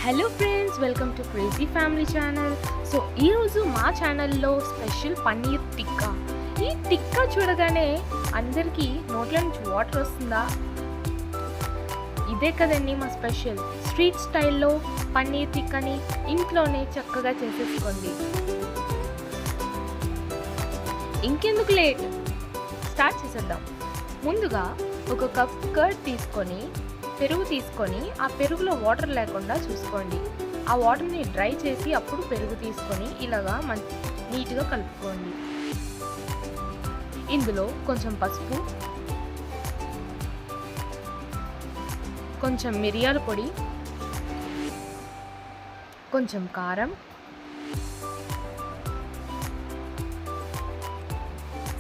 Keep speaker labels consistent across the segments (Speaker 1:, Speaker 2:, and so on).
Speaker 1: Hello friends, welcome to crazy family channel. So ఈరోజు మా ఛానల్లో స్పెషల్ పన్నీర్ టిక్కా. ఈ టిక్కా చూడగానే అందరికీ నోట్ల నుంచి వాటర్ వస్తుందా? ఇదే కదండి మా స్పెషల్. స్ట్రీట్ స్టైల్లో పన్నీర్ టిక్కాని ఇంట్లోనే చక్కగా చేసేసుకోండి. ఇంకెందుకు లేట్, స్టార్ట్ చేసేద్దాం. ముందుగా ఒక కప్ కర్డ్ తీసుకొని పెరుగు తీసుకొని ఆ పెరుగులో వాటర్ లేకుండా చూసుకోండి. ఆ వాటర్ని డ్రై చేసి అప్పుడు పెరుగు తీసుకొని ఇలాగా నీట్గా కలుపుకోండి. ఇందులో కొంచెం పసుపు, కొంచెం మిరియాల పొడి, కొంచెం కారం,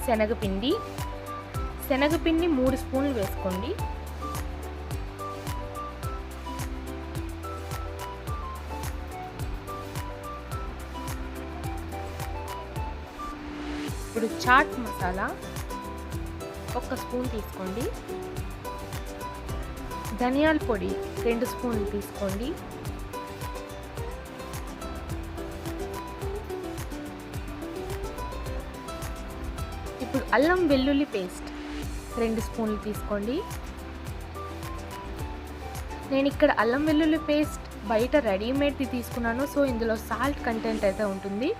Speaker 1: శనగపిండి 3 స్పూన్లు వేసుకోండి. ఇప్పుడు చాట్ మసాలా 1 స్పూన్ తీసుకోండి. ధనియాల పొడి 2 స్పూన్లు తీసుకోండి. ఇప్పుడు అల్లం వెల్లుల్లి పేస్ట్ 2 స్పూన్లు తీసుకోండి. నేను ఇక్కడ అల్లం వెల్లుల్లి పేస్ట్ బయట రెడీమేడ్ది తీసుకున్నాను. సో ఇందులో సాల్ట్ కంటెంట్ అయితే ఉంటుంది.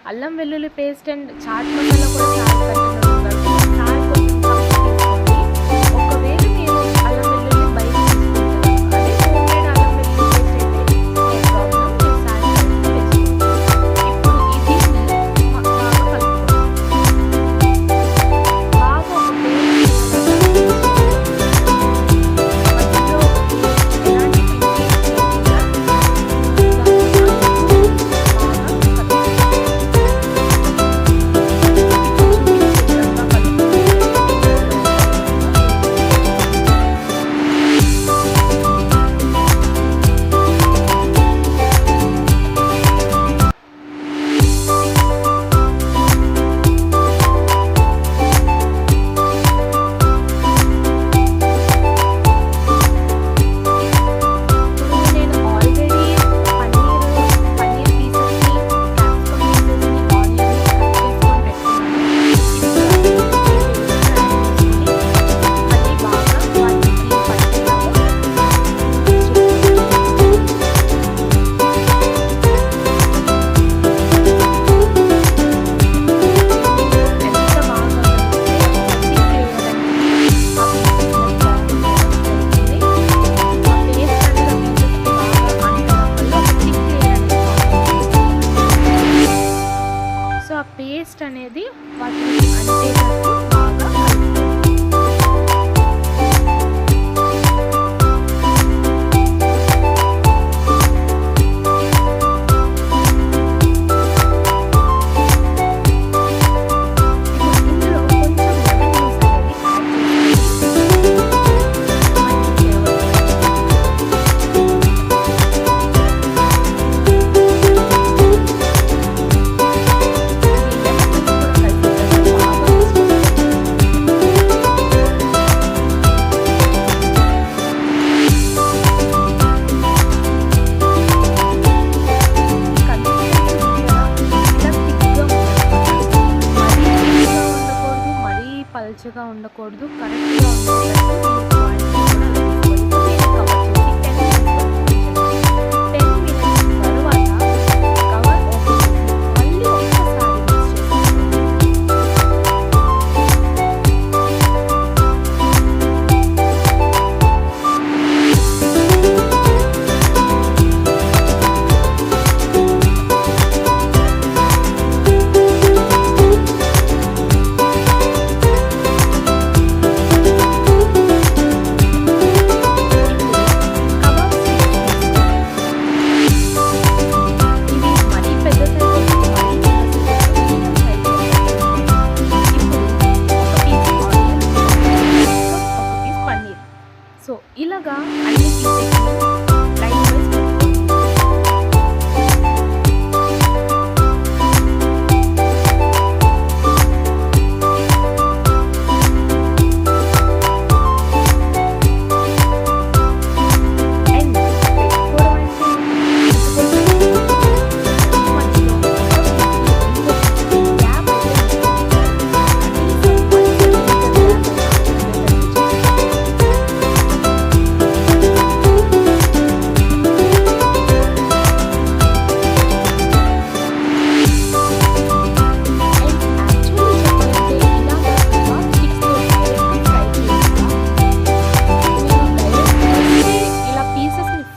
Speaker 1: అల్లం వెల్లుల్లి పేస్ట్ అండ్ చాట్ మసాలా కూడా సాల్ట్ కంటెంట్ ఉంటుంది. సాల్ట్ కొంచెం తక్కువ తీసుకోండి. ఒకవేళ మీరు అల్లం వెల్లుల్లి బయట తీసుకుంటారు, అదే హోమ్మేడ్ అల్లం వెల్లుల్లి పేస్ట్ అయితే ఏ ప్రాబ్లం, మీరు సాల్ట్ అనేది వేసుకోండి. ఇప్పుడు ఇది బాగా కలుపుకోండి. బాగా ఒక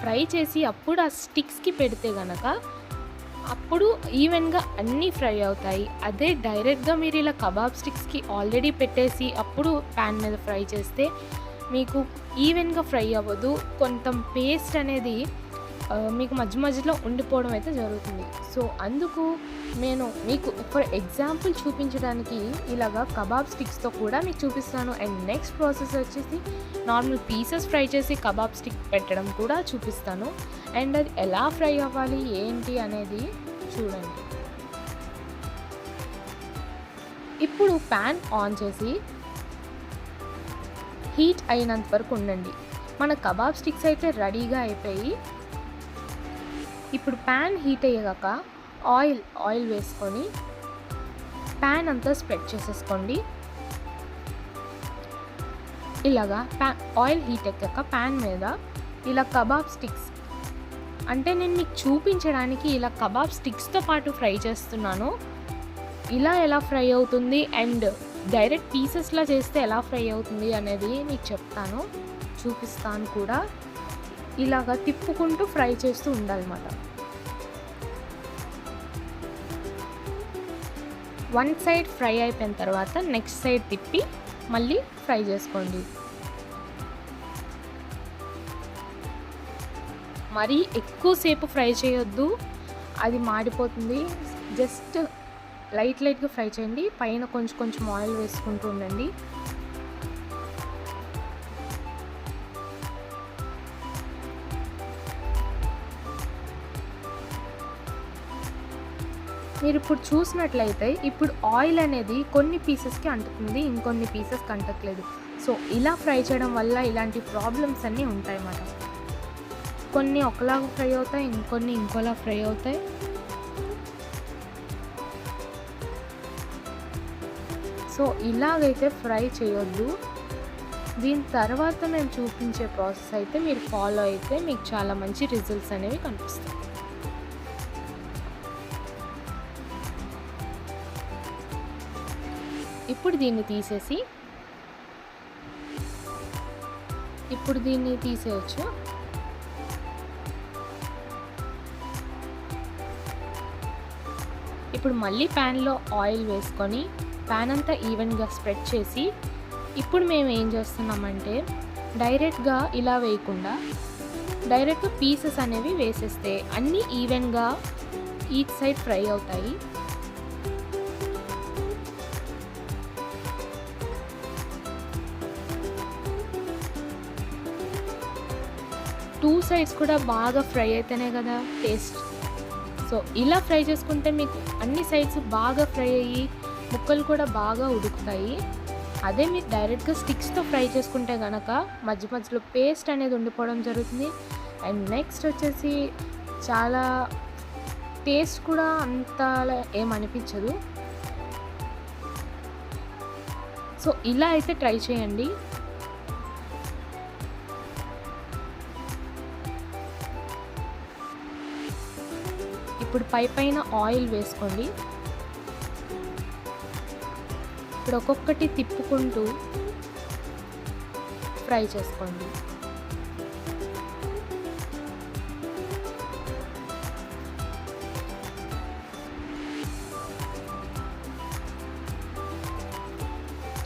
Speaker 1: ఫ్రై చేసి అప్పుడు ఆ స్టిక్స్కి పెడితే కనుక అప్పుడు ఈవెన్గా అన్నీ ఫ్రై అవుతాయి. అదే డైరెక్ట్గా మీరు ఇలా కబాబ్ స్టిక్స్కి ఆల్రెడీ పెట్టేసి అప్పుడు ప్యాన్ మీద ఫ్రై చేస్తే మీకు ఈవెన్గా ఫ్రై అవ్వదు. కొంత పేస్ట్ అనేది మీకు మధ్య మధ్యలో ఉండిపోవడం అయితే జరుగుతుంది. సో అందుకు నేను మీకు ఫర్ ఎగ్జాంపుల్ చూపించడానికి ఇలాగా కబాబ్ స్టిక్స్తో కూడా మీకు చూపిస్తాను. అండ్ నెక్స్ట్ ప్రాసెస్ వచ్చేసి నార్మల్ పీసెస్ ఫ్రై చేసి కబాబ్ స్టిక్ పెట్టడం కూడా చూపిస్తాను. అండ్ అది ఎలా ఫ్రై అవ్వాలి ఏంటి అనేది చూడండి. ఇప్పుడు ప్యాన్ ఆన్ చేసి హీట్ అయినంత వరకు ఉండండి. మన కబాబ్ స్టిక్స్ అయితే రెడీగా అయిపోయి ఇప్పుడు ప్యాన్ హీట్ అయ్యాక ఆయిల్ వేసుకొని ప్యాన్ అంతా స్ప్రెడ్ చేసేసుకోండి. ఇలాగా ఆయిల్ హీట్ ఎక్కాక ప్యాన్ మీద ఇలా కబాబ్ స్టిక్స్, అంటే నేను మీకు చూపించడానికి ఇలా కబాబ్ స్టిక్స్తో పాటు ఫ్రై చేస్తున్నాను. ఇలా ఎలా ఫ్రై అవుతుంది అండ్ డైరెక్ట్ పీసెస్లా చేస్తే ఎలా ఫ్రై అవుతుంది అనేది మీకు చెప్తాను, చూపిస్తాను కూడా. ఇలాగా తిప్పుకుంటూ ఫ్రై చేస్తూ ఉండాలన్నమాట. వన్ సైడ్ ఫ్రై అయిపోయిన తర్వాత నెక్స్ట్ సైడ్ తిప్పి మళ్ళీ ఫ్రై చేసుకోండి. మరీ ఎక్కువసేపు ఫ్రై చేయొద్దు, అది మాడిపోతుంది. జస్ట్ లైట్గా ఫ్రై చేయండి. పైన కొంచెం ఆయిల్ వేసుకుంటూ ఉండండి. మీరు ఇప్పుడు చూసినట్లయితే ఇప్పుడు ఆయిల్ అనేది కొన్ని పీసెస్కి అంటుతుంది, ఇంకొన్ని పీసెస్కి అంటట్లేదు. సో ఇలా ఫ్రై చేయడం వల్ల ఇలాంటి ప్రాబ్లమ్స్ అన్నీ ఉంటాయి అన్నమాట. కొన్ని ఒకలాగా ఫ్రై అవుతాయి, ఇంకొన్ని ఇంకోలా ఫ్రై అవుతాయి. సో ఇలాగైతే ఫ్రై చేయొద్దు. దీని తర్వాత నేను చూపించే ప్రాసెస్ అయితే మీరు ఫాలో అయితే మీకు చాలా మంచి రిజల్ట్స్ అనేవి కనిపిస్తాయి. ఇప్పుడు దీన్ని తీసేయచ్చు. ఇప్పుడు మళ్ళీ ప్యాన్లో ఆయిల్ వేసుకొని ప్యాన్ అంతా ఈవెన్గా స్ప్రెడ్ చేసి ఇప్పుడు మేము ఏం చేస్తున్నామంటే డైరెక్ట్గా ఇలా వేయకుండా డైరెక్ట్గా పీసెస్ అనేవి వేసేస్తే అన్నీ ఈవెన్గా ఈచ్ సైడ్ ఫ్రై అవుతాయి. టూ సైడ్స్ కూడా బాగా ఫ్రై అయితేనే కదా టేస్ట్. సో ఇలా ఫ్రై చేసుకుంటే మీకు అన్ని సైడ్స్ బాగా ఫ్రై అయ్యి ముక్కలు కూడా బాగా ఉడుకుతాయి. అదే మీరు డైరెక్ట్గా స్టిక్స్తో ఫ్రై చేసుకుంటే కనుక మధ్య మధ్యలో పేస్ట్ అనేది ఉండిపోవడం జరుగుతుంది. అండ్ నెక్స్ట్ వచ్చేసి చాలా టేస్ట్ కూడా అంత ఏమనిపించదు. సో ఇలా అయితే ట్రై చేయండి. ఇప్పుడు పైన ఆయిల్ వేసుకోండి. ఇప్పుడు ఒక్కొక్కటి తిప్పుకుంటూ ఫ్రై చేసుకోండి.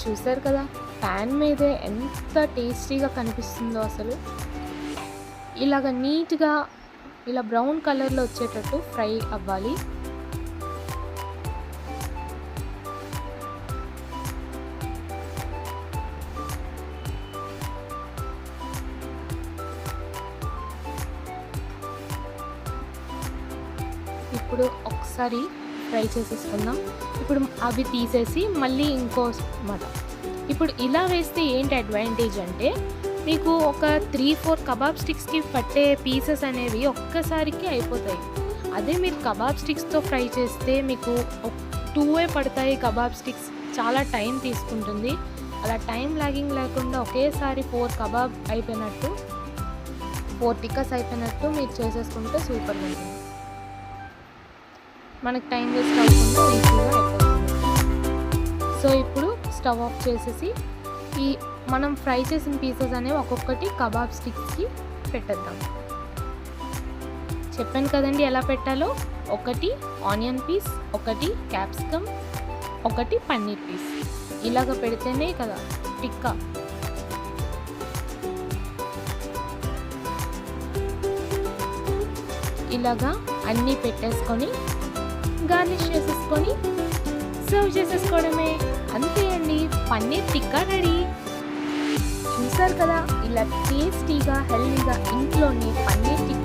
Speaker 1: చూసారు కదా ప్యాన్ మీదే ఎంత టేస్టీగా కనిపిస్తుందో అసలు. ఇలాగ నీట్గా ఇలా బ్రౌన్ కలర్లో వచ్చేటట్టు ఫ్రై అవ్వాలి. ఇప్పుడు ఒకసారి ఫ్రై చేసేసుకుందాం. ఇప్పుడు అవి తీసేసి మళ్ళీ ఇంకో మాట. ఇప్పుడు ఇలా వేస్తే ఏంటి అడ్వాంటేజ్ అంటే మీకు ఒక 3-4 కబాబ్ స్టిక్స్కి పట్టే పీసెస్ అనేవి ఒక్కసారికి అయిపోతాయి. అదే మీరు కబాబ్ స్టిక్స్తో ఫ్రై చేస్తే మీకు 2 పడతాయి కబాబ్ స్టిక్స్. చాలా టైం తీసుకుంటుంది. అలా టైం లాగింగ్ లేకుండా ఒకేసారి 4 కబాబ్ అయిపోయినట్టు 4 టిక్కస్ అయిపోయినట్టు మీరు చేసేసుకుంటే సూపర్గా ఉంటుంది. మనకు టైం వేస్ట్ అవ్వకుండా ఈజీగా అయిపోతుంది. సో ఇప్పుడు స్టవ్ ఆఫ్ చేసేసి మనం ఫ్రై చేసిన పీసెస్ అనేవి ఒక్కొక్కటి కబాబ్ స్టిక్స్కి పెట్టేద్దాం. చెప్పాను కదండి ఎలా పెట్టాలో. ఒకటి ఆనియన్ పీస్, ఒకటి క్యాప్సికమ్, ఒకటి పన్నీర్ పీస్. ఇలాగ పెడితేనే కదా టిక్కా. ఇలాగా అన్నీ పెట్టేసుకొని గార్నిష్ చేసేసుకొని సర్వ్ చేసేసుకోవడమే. అంతే అండి, పన్నీర్ టిక్కా రెడీ. చూసారు కదా, ఇలా టేస్టీగా హెల్దీగా ఇంట్లోనే పన్నీర్ టిక్కా